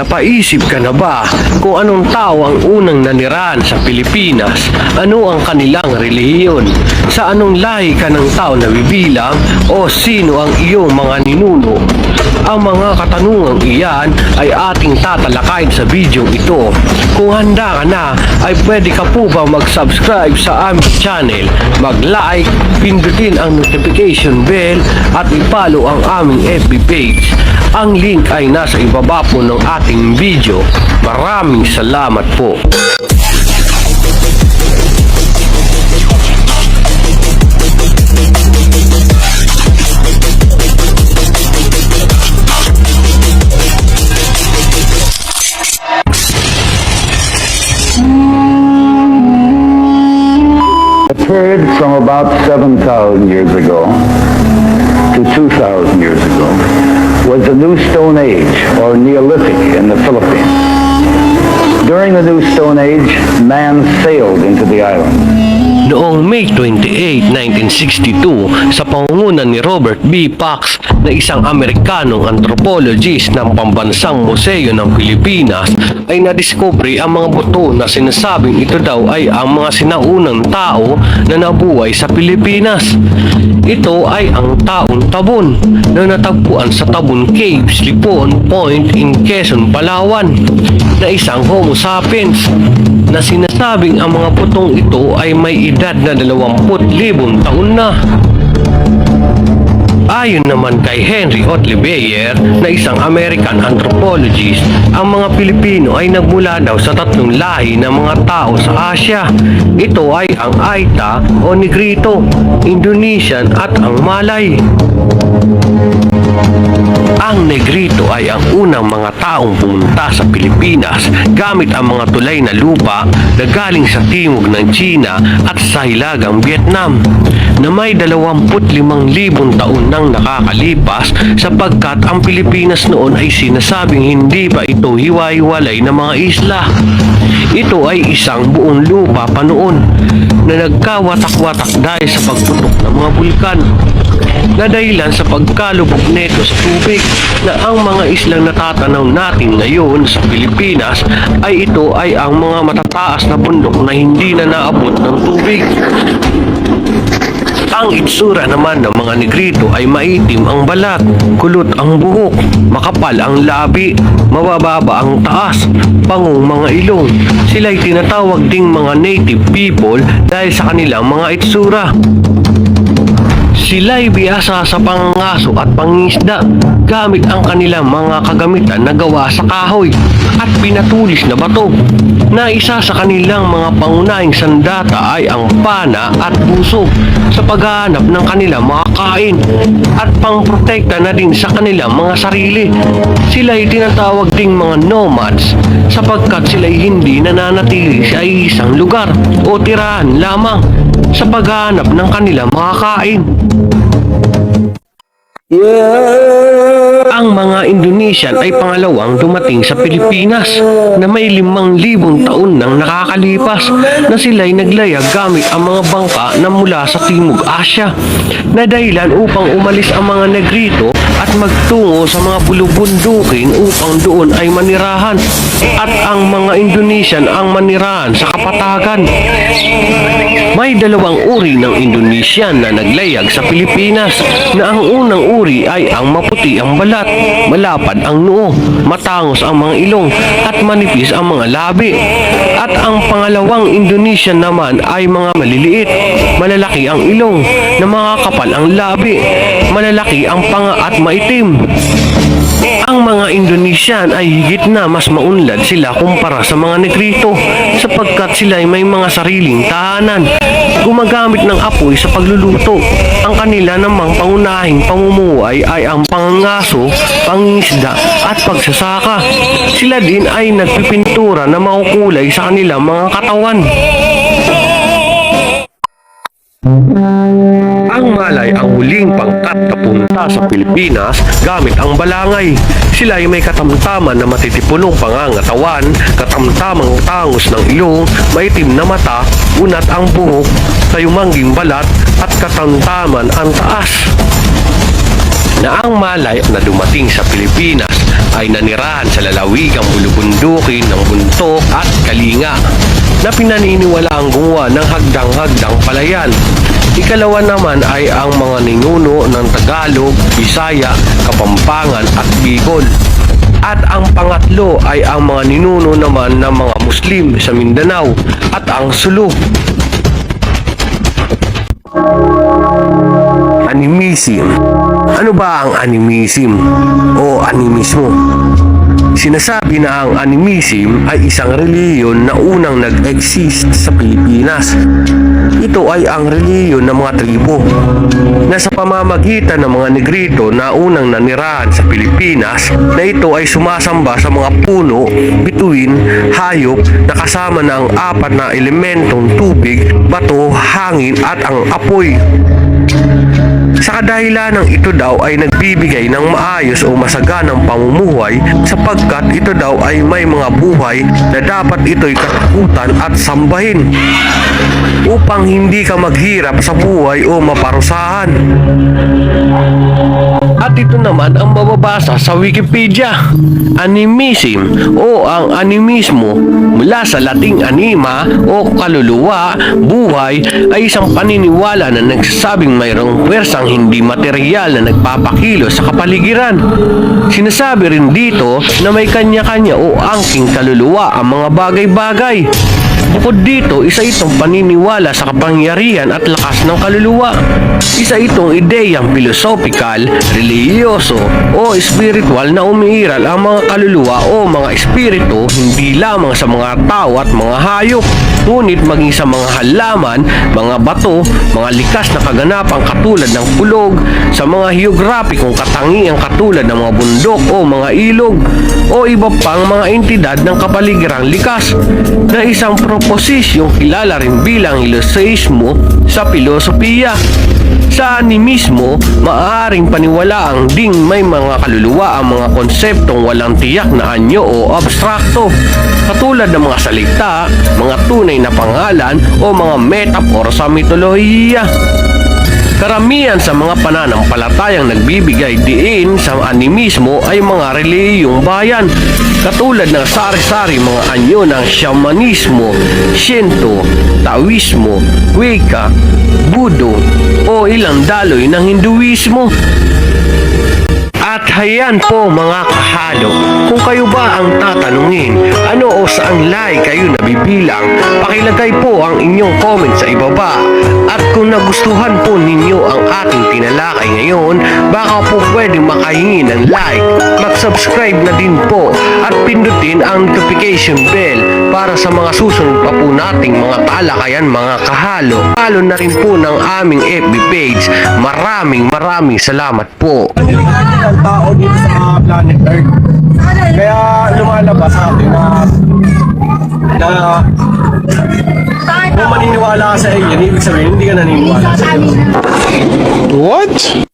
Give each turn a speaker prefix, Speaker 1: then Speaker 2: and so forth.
Speaker 1: Napaisip ka na ba kung anong tao ang unang nanirahan sa Pilipinas? Ano ang kanilang relihiyon? Sa anong lahi ka ng tao nabibilang? O sino ang iyong mga ninuno? Ang mga katanungang iyan ay ating tatalakayin sa video ito. Kung handa ka na, ay pwede ka po ba mag-subscribe sa aming channel, mag-like, pindutin ang notification bell at i-follow ang aming FB page. Ang link ay nasa ibaba po ng ating video. Maraming salamat po.
Speaker 2: Period from about 7,000 years ago to 2,000 years ago was the New Stone Age, or Neolithic in the Philippines. During the New Stone Age, man sailed into the island.
Speaker 1: Noong May 28, 1962, sa pangunguna ni Robert B. Pax na isang Amerikanong anthropologist ng Pambansang Museo ng Pilipinas, ay nadiskubre ang mga buto na sinasabing ito daw ay ang mga sinaunang tao na nabuhay sa Pilipinas. Ito ay ang taong Tabon na natagpuan sa Tabon Caves, Lipon Point in Quezon, Palawan, na isang Homo sapiens na sinasabing ang mga butong ito ay may edad na 20,000 taon na. Ayon naman kay Henry Otley Beyer na isang American anthropologist, ang mga Pilipino ay nagmula daw sa tatlong lahi ng mga tao sa Asia. Ito ay ang Aita o Negrito, Indonesian at ang Malay. Ang Negrito ay ang unang mga taong pumunta sa Pilipinas gamit ang mga tulay na lupa na galing sa timog ng China at sa hilagang Vietnam, na may 25,000 taon nang nakakalipas, sapagkat ang Pilipinas noon ay sinasabing hindi pa ito hiwa-hiwalay na mga isla. Ito ay isang buong lupa pa noon na nagkawatak-watak dahil sa pagputok ng mga bulkan, na dahilan sa pagkalubog nito sa tubig, na ang mga islang natatanaw natin ngayon sa Pilipinas ay ito ay ang mga matataas na bundok na hindi na naabot ng tubig. Ang itsura naman ng mga Negrito ay maitim ang balat, kulot ang buhok, makapal ang labi, mabababa ang taas, pangong mga ilong. Sila'y tinatawag ding mga native people dahil sa kanilang mga itsura. Sila'y biyasa sa pangangaso at pangingisda gamit ang kanilang mga kagamitan na gawa sa kahoy at pinatulis na bato, na isa sa kanilang mga pangunahing sandata ay ang pana at puso sa paghahanap ng kanilang mga kain at pangprotekta na din sa kanilang mga sarili. Sila'y tinatawag ding mga nomads sapagkat sila'y hindi nananatili sa isang lugar o tirahan lamang sa paghahanap ng kanilang mga kain. Ang mga Indonesian ay pangalawang dumating sa Pilipinas na may 5,000 taon nang nakakalipas, na sila'y naglayag gamit ang mga bangka na mula sa Timog Asya, na dahilan upang umalis ang mga Negrito at magtungo sa mga bulubundukin upang doon ay manirahan, at ang mga Indonesian ang manirahan sa kapatagan. May dalawang uri ng Indonesian na naglayag sa Pilipinas, na ang unang uri ay ang maputi ang balat, malapad ang noo, matangos ang mga ilong at manipis ang mga labi. At ang pangalawang Indonesian naman ay mga maliliit, malalaki ang ilong, na makakapal ang labi, malalaki ang panga at maitim. Ang mga Indonesian ay higit na mas maunlad sila kumpara sa mga Negrito, sapagkat sila ay may mga sariling tahanan, gumagamit ng apoy sa pagluluto. Ang kanila namang pangunahing pamumuhay ay ang pangangaso, pangingisda at pagsasaka. Sila din ay nagpipintura na makukulay sa kanilang mga katawan. Ang Malay ang huling pangkat na punta sa Pilipinas gamit ang balangay. Sila ay may katamtaman na matitipunong pangangatawan, katamtamang tangos ng ilong, maitim na mata, unat ang buhok, tayumangging balat at katamtaman ang taas. Na ang Malay na dumating sa Pilipinas ay nanirahan sa lalawigang bulubundukin ng Buntok at Kalinga na pinaniniwalaang gumawa ng hagdang-hagdang palayan. Ikalawa naman ay ang mga ninuno ng Tagalog, Bisaya, Kapampangan at Bicol. At ang pangatlo ay ang mga ninuno naman ng mga Muslim sa Mindanao at ang Sulu. Animism. Ano ba ang animism o animismo? Sinasabi na ang animism ay isang reliyon na unang nag-exist sa Pilipinas. Ito ay ang reliyon ng mga tribo na sa pamamagitan ng mga Negrito na unang nanirahan sa Pilipinas na ito ay sumasamba sa mga puno, bituin, hayop na kasama na ang apat na elementong tubig, bato, hangin at ang apoy. Sa kadahilan ng ito daw ay nagbibigay ng maayos o masaganang pamumuhay sapagkat ito daw ay may mga buhay na dapat ito'y katakutan at sambahin upang hindi ka maghirap sa buhay o maparusahan. At ito naman ang mababasa sa Wikipedia. Animism o ang animismo mula sa Lating anima o kaluluwa, buhay ay isang paniniwala na nagsasabing mayroong pwersang hindi material na nagpapakilo sa kapaligiran. Sinasabi rin dito na may kanya-kanya o angking kaluluwa ang mga bagay-bagay. Bukod dito, isa itong paniniwala sa kapangyarihan at lakas ng kaluluwa. Isa itong ideyang pilosopikal, relihiyoso o spiritual na umiiral ang mga kaluluwa o mga espiritu hindi lamang sa mga tao at mga hayop, ngunit maging sa mga halaman, mga bato, mga likas na kaganapang katulad ng kulog, sa mga heograpikong katangiang katulad ng mga bundok o mga ilog, o iba pang mga entidad ng kapaligirang likas na isang proposisyong kilala rin bilang ilusismo sa filosofiya. Sa animismo, maaaring paniwalaang ding may mga kaluluwa ang mga konseptong walang tiyak na anyo o abstrakto, katulad ng mga salita, mga tunay na pangalan o mga metaphor sa mitolohiya. Karamihan sa mga pananampalatayang nagbibigay diin sa animismo ay mga relihiyong bayan, katulad ng sari-sari mga anyo ng shamanismo, Shinto, Taoismo, Wicca, Budo o ilang daloy ng Hinduismo. At hayan po mga kahalo, kung kayo ba ang tatanungin, ano o saang lahi kayo nabibilang, pakilagay po ang inyong comment sa ibaba. At kung nagustuhan po ninyo ang ating tinalakay ngayon, baka po pwedeng makahingi ng like, mag-subscribe na din po at pindutin ang notification bell para sa mga susunod pa po nating mga talakayan mga kahalo. Follow na rin po ng aming FB page. Maraming salamat po.
Speaker 3: Ang tao dito sa planet Earth. Kaya lumalabas sa atin na kung maniniwala ka sa alien, ibig sabihin hindi ka naniniwala sa alien.
Speaker 4: What?